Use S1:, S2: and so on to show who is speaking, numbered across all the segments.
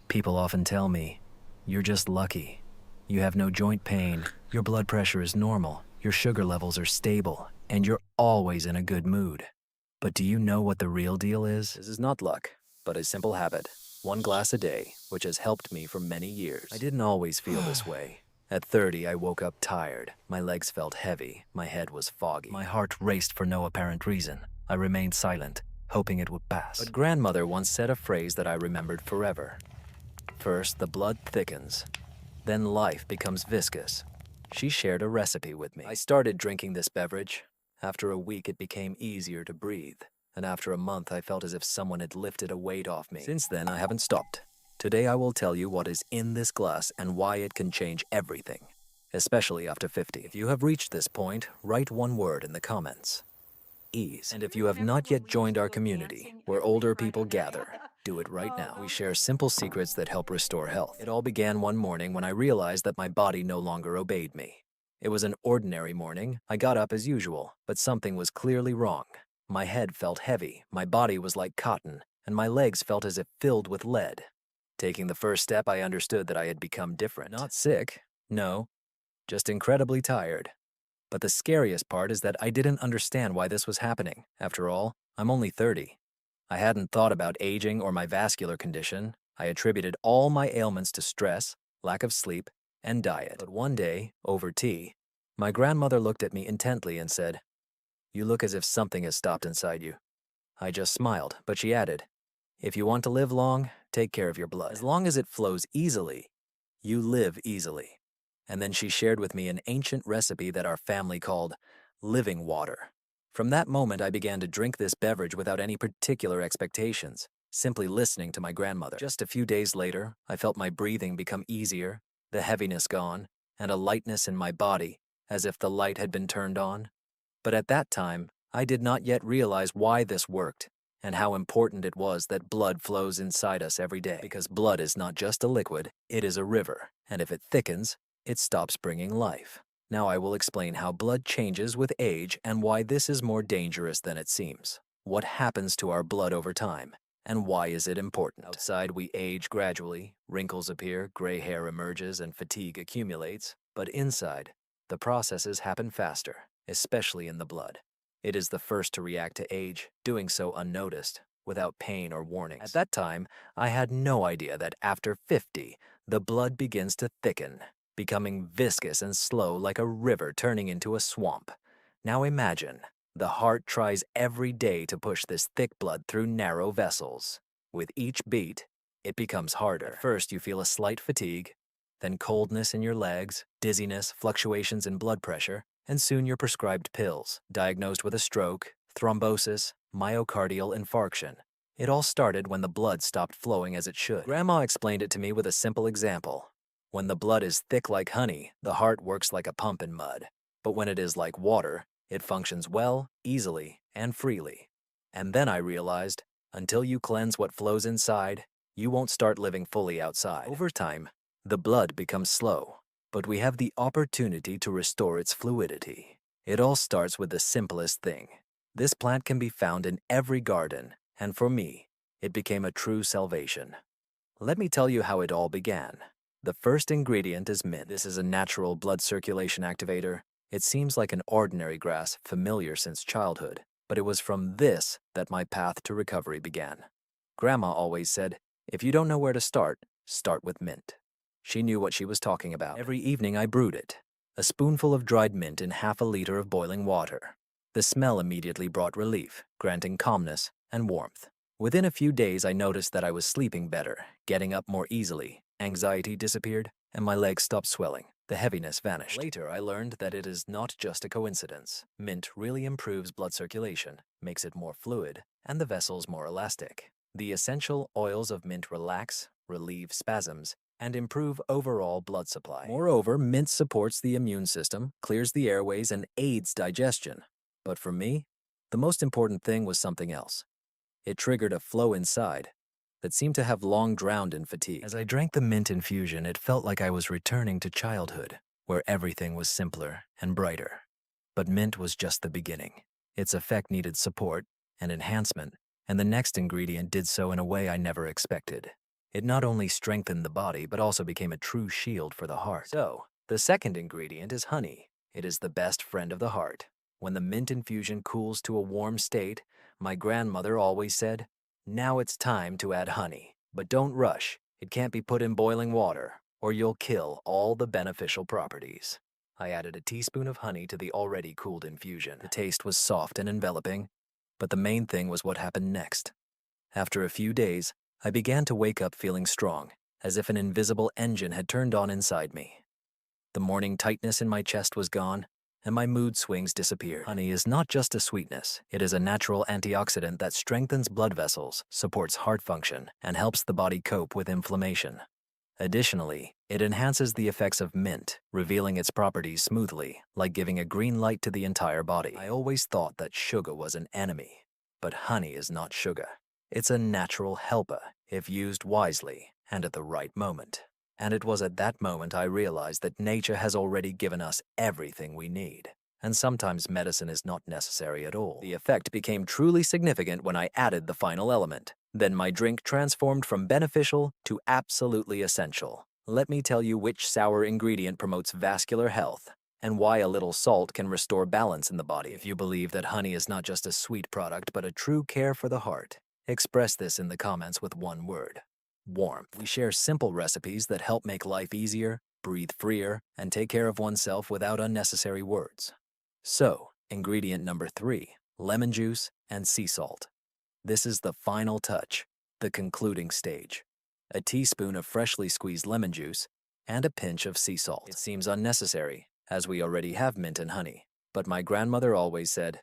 S1: People often tell me, you're just lucky. You have no joint pain, your blood pressure is normal, your sugar levels are stable, and you're always in a good mood. But do you know what the real deal is? This is not luck, but a simple habit. 1 glass a day, which has helped me for many years. I didn't always feel this way. At 30, I woke up tired. My legs felt heavy. My head was foggy. My heart raced for no apparent reason. I remained silent, hoping it would pass. But grandmother once said a phrase that I remembered forever. First, the blood thickens. Then life becomes viscous. She shared a recipe with me. I started drinking this beverage. After a week, it became easier to breathe. And after a month, I felt as if someone had lifted a weight off me. Since then, I haven't stopped. Today, I will tell you what is in this glass and why it can change everything, especially after 50. If you have reached this point, write one word in the comments. Ease. And if you have not yet joined our community, where older people gather, do it right now. We share simple secrets that help restore health. It all began one morning when I realized that my body no longer obeyed me. It was an ordinary morning. I got up as usual, but something was clearly wrong. My head felt heavy, my body was like cotton, and my legs felt as if filled with lead. Taking the first step, I understood that I had become different. Not sick, no, just incredibly tired. But the scariest part is that I didn't understand why this was happening. After all, I'm only 30. I hadn't thought about aging or my vascular condition. I attributed all my ailments to stress, lack of sleep, and diet. But one day, over tea, my grandmother looked at me intently and said, "You look as if something has stopped inside you." I just smiled, but she added, "If you want to live long, take care of your blood. As long as it flows easily, you live easily." And then she shared with me an ancient recipe that our family called living water. From that moment, I began to drink this beverage without any particular expectations, simply listening to my grandmother. Just a few days later, I felt my breathing become easier, the heaviness gone, and a lightness in my body, as if the light had been turned on. But at that time, I did not yet realize why this worked, and how important it was that blood flows inside us every day. Because blood is not just a liquid, it is a river, and if it thickens, it stops bringing life. Now I will explain how blood changes with age and why this is more dangerous than it seems. What happens to our blood over time, and why is it important? Outside, we age gradually, wrinkles appear, gray hair emerges, and fatigue accumulates. But inside, the processes happen faster, especially in the blood. It is the first to react to age, doing so unnoticed, without pain or warnings. At that time, I had no idea that after 50, the blood begins to thicken, becoming viscous and slow like a river turning into a swamp. Now imagine, the heart tries every day to push this thick blood through narrow vessels. With each beat, it becomes harder. At first, you feel a slight fatigue, then coldness in your legs, dizziness, fluctuations in blood pressure, and soon you're prescribed pills, diagnosed with a stroke, thrombosis, myocardial infarction. It all started when the blood stopped flowing as it should. Grandma explained it to me with a simple example. When the blood is thick like honey, the heart works like a pump in mud. But when it is like water, it functions well, easily, and freely. And then I realized, until you cleanse what flows inside, you won't start living fully outside. Over time, the blood becomes slow, but we have the opportunity to restore its fluidity. It all starts with the simplest thing. This plant can be found in every garden, and for me, it became a true salvation. Let me tell you how it all began. The first ingredient is mint. This is a natural blood circulation activator. It seems like an ordinary grass, familiar since childhood, but it was from this that my path to recovery began. Grandma always said, if you don't know where to start with mint. She knew what she was talking about. Every evening I brewed it, a spoonful of dried mint in half a liter of boiling water. The smell immediately brought relief, granting calmness and warmth. Within a few days, I noticed that I was sleeping better, getting up more easily. Anxiety disappeared, and my legs stopped swelling. The heaviness vanished. Later, I learned that it is not just a coincidence. Mint really improves blood circulation, makes it more fluid, and the vessels more elastic. The essential oils of mint relax, relieve spasms, and improve overall blood supply. Moreover, mint supports the immune system, clears the airways, and aids digestion. But for me, the most important thing was something else. It triggered a flow inside that seemed to have long drowned in fatigue. As I drank the mint infusion, it felt like I was returning to childhood, where everything was simpler and brighter. But mint was just the beginning. Its effect needed support and enhancement, and the next ingredient did so in a way I never expected. It not only strengthened the body, but also became a true shield for the heart. So, the second ingredient is honey. It is the best friend of the heart. When the mint infusion cools to a warm state, my grandmother always said, "Now it's time to add honey. But don't rush. It can't be put in boiling water, or you'll kill all the beneficial properties." I added a teaspoon of honey to the already cooled infusion. The taste was soft and enveloping, but the main thing was what happened next. After a few days, I began to wake up feeling strong, as if an invisible engine had turned on inside me. The morning tightness in my chest was gone, and my mood swings disappeared. Honey is not just a sweetness. It is a natural antioxidant that strengthens blood vessels, supports heart function, and helps the body cope with inflammation. Additionally, it enhances the effects of mint, revealing its properties smoothly, like giving a green light to the entire body. I always thought that sugar was an enemy, but honey is not sugar. It's a natural helper if used wisely and at the right moment. And it was at that moment I realized that nature has already given us everything we need. And sometimes medicine is not necessary at all. The effect became truly significant when I added the final element. Then my drink transformed from beneficial to absolutely essential. Let me tell you which sour ingredient promotes vascular health and why a little salt can restore balance in the body. If you believe that honey is not just a sweet product but a true care for the heart, express this in the comments with one word: warmth. We share simple recipes that help make life easier, breathe freer, and take care of oneself without unnecessary words. So, ingredient number 3, lemon juice and sea salt. This is the final touch, the concluding stage. A teaspoon of freshly squeezed lemon juice and a pinch of sea salt. It seems unnecessary, as we already have mint and honey, but my grandmother always said,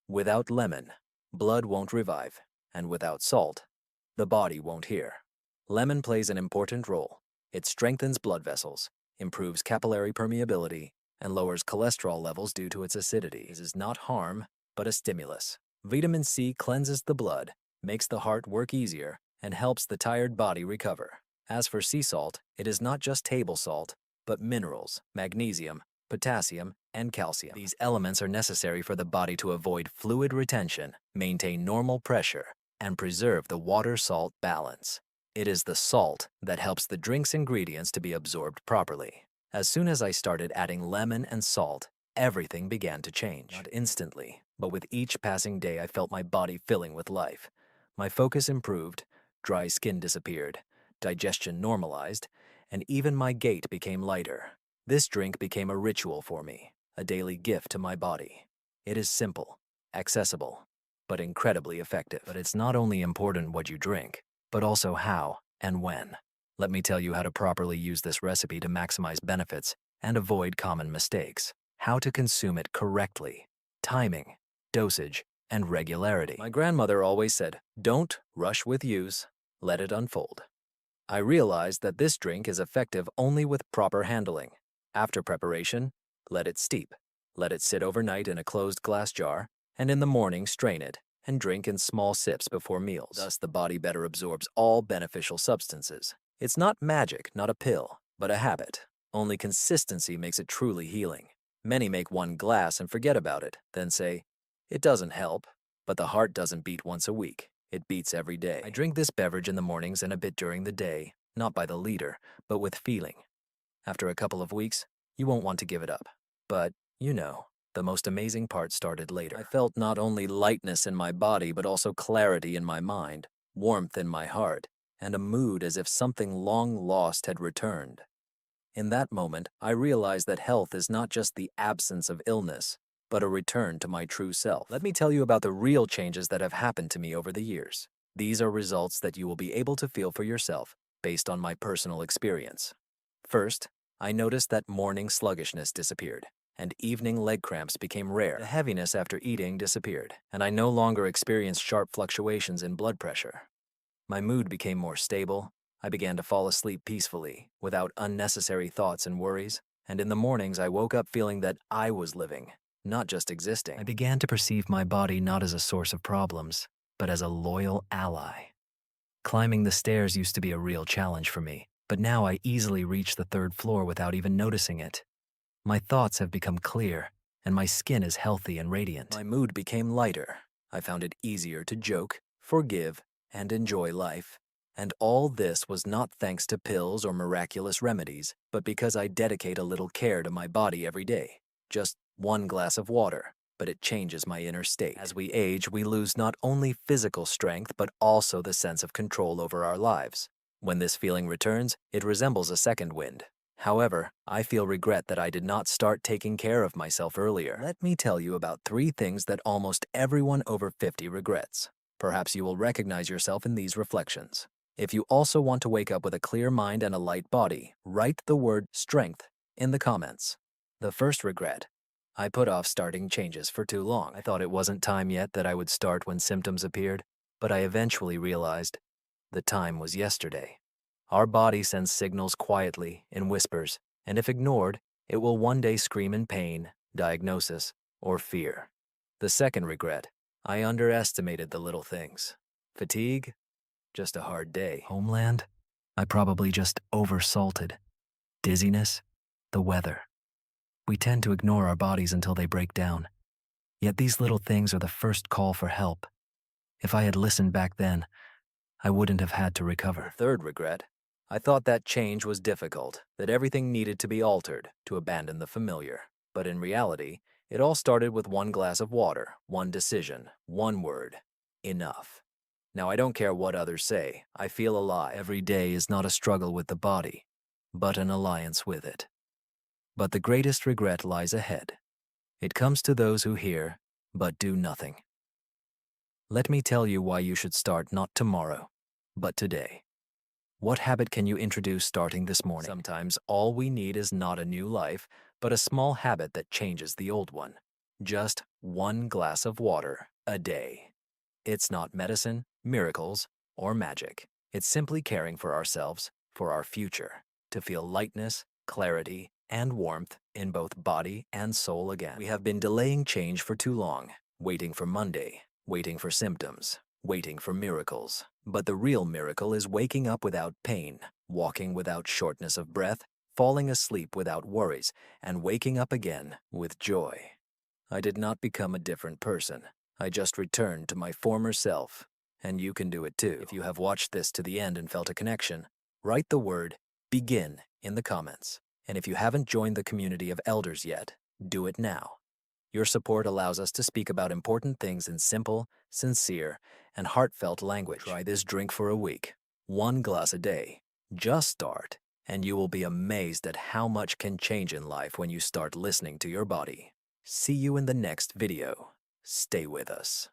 S1: "Without lemon, blood won't revive, and without salt, the body won't heal." Lemon plays an important role. It strengthens blood vessels, improves capillary permeability, and lowers cholesterol levels due to its acidity. This is not harm, but a stimulus. Vitamin C cleanses the blood, makes the heart work easier, and helps the tired body recover. As for sea salt, it is not just table salt, but minerals, magnesium, potassium, and calcium. These elements are necessary for the body to avoid fluid retention, maintain normal pressure, and preserve the water-salt balance. It is the salt that helps the drink's ingredients to be absorbed properly. As soon as I started adding lemon and salt, everything began to change. Not instantly, but with each passing day I felt my body filling with life. My focus improved, dry skin disappeared, digestion normalized, and even my gait became lighter. This drink became a ritual for me, a daily gift to my body. It is simple, accessible, but incredibly effective. But it's not only important what you drink, but also how and when. Let me tell you how to properly use this recipe to maximize benefits and avoid common mistakes. How to consume it correctly, timing, dosage, and regularity. My grandmother always said, "Don't rush with use, let it unfold." I realized that this drink is effective only with proper handling. After preparation, let it steep. Let it sit overnight in a closed glass jar, and in the morning strain it and drink in small sips before meals. Thus, the body better absorbs all beneficial substances. It's not magic, not a pill, but a habit. Only consistency makes it truly healing. Many make one glass and forget about it, then say, "It doesn't help." But the heart doesn't beat once a week. It beats every day. I drink this beverage in the mornings and a bit during the day, not by the liter, but with feeling. After a couple of weeks, you won't want to give it up. But, the most amazing part started later. I felt not only lightness in my body, but also clarity in my mind, warmth in my heart, and a mood as if something long lost had returned. In that moment, I realized that health is not just the absence of illness, but a return to my true self. Let me tell you about the real changes that have happened to me over the years. These are results that you will be able to feel for yourself based on my personal experience. First, I noticed that morning sluggishness disappeared, and evening leg cramps became rare. The heaviness after eating disappeared, and I no longer experienced sharp fluctuations in blood pressure. My mood became more stable. I began to fall asleep peacefully, without unnecessary thoughts and worries, and in the mornings I woke up feeling that I was living, not just existing. I began to perceive my body not as a source of problems, but as a loyal ally. Climbing the stairs used to be a real challenge for me, but now I easily reach the 3rd floor without even noticing it. My thoughts have become clear, and my skin is healthy and radiant. My mood became lighter. I found it easier to joke, forgive, and enjoy life. And all this was not thanks to pills or miraculous remedies, but because I dedicate a little care to my body every day. Just one glass of water, but it changes my inner state. As we age, we lose not only physical strength, but also the sense of control over our lives. When this feeling returns, it resembles a second wind. However, I feel regret that I did not start taking care of myself earlier. Let me tell you about 3 things that almost everyone over 50 regrets. Perhaps you will recognize yourself in these reflections. If you also want to wake up with a clear mind and a light body, write the word strength in the comments. The first regret: I put off starting changes for too long. I thought it wasn't time yet, that I would start when symptoms appeared, but I eventually realized the time was yesterday. Our body sends signals quietly, in whispers, and if ignored, it will one day scream in pain, diagnosis, or fear. The second regret: I underestimated the little things. Fatigue? Just a hard day. Homeland? I probably just oversalted. Dizziness? The weather. We tend to ignore our bodies until they break down. Yet these little things are the first call for help. If I had listened back then, I wouldn't have had to recover. The third regret: I thought that change was difficult, that everything needed to be altered, to abandon the familiar. But in reality, it all started with one glass of water, one decision, one word: enough. Now, I don't care what others say. I feel alive. Every day is not a struggle with the body, but an alliance with it. But the greatest regret lies ahead. It comes to those who hear, but do nothing. Let me tell you why you should start not tomorrow, but today. What habit can you introduce starting this morning? Sometimes all we need is not a new life, but a small habit that changes the old one. Just one glass of water a day. It's not medicine, miracles, or magic. It's simply caring for ourselves, for our future, to feel lightness, clarity, and warmth in both body and soul again. We have been delaying change for too long, waiting for Monday, waiting for symptoms, waiting for miracles. But the real miracle is waking up without pain, walking without shortness of breath, falling asleep without worries, and waking up again with joy. I did not become a different person. I just returned to my former self. And you can do it too. If you have watched this to the end and felt a connection, write the word begin in the comments. And if you haven't joined the community of elders yet, do it now. Your support allows us to speak about important things in simple, sincere, and heartfelt language. Try this drink for a week, one glass a day. Just start, and you will be amazed at how much can change in life when you start listening to your body. See you in the next video. Stay with us.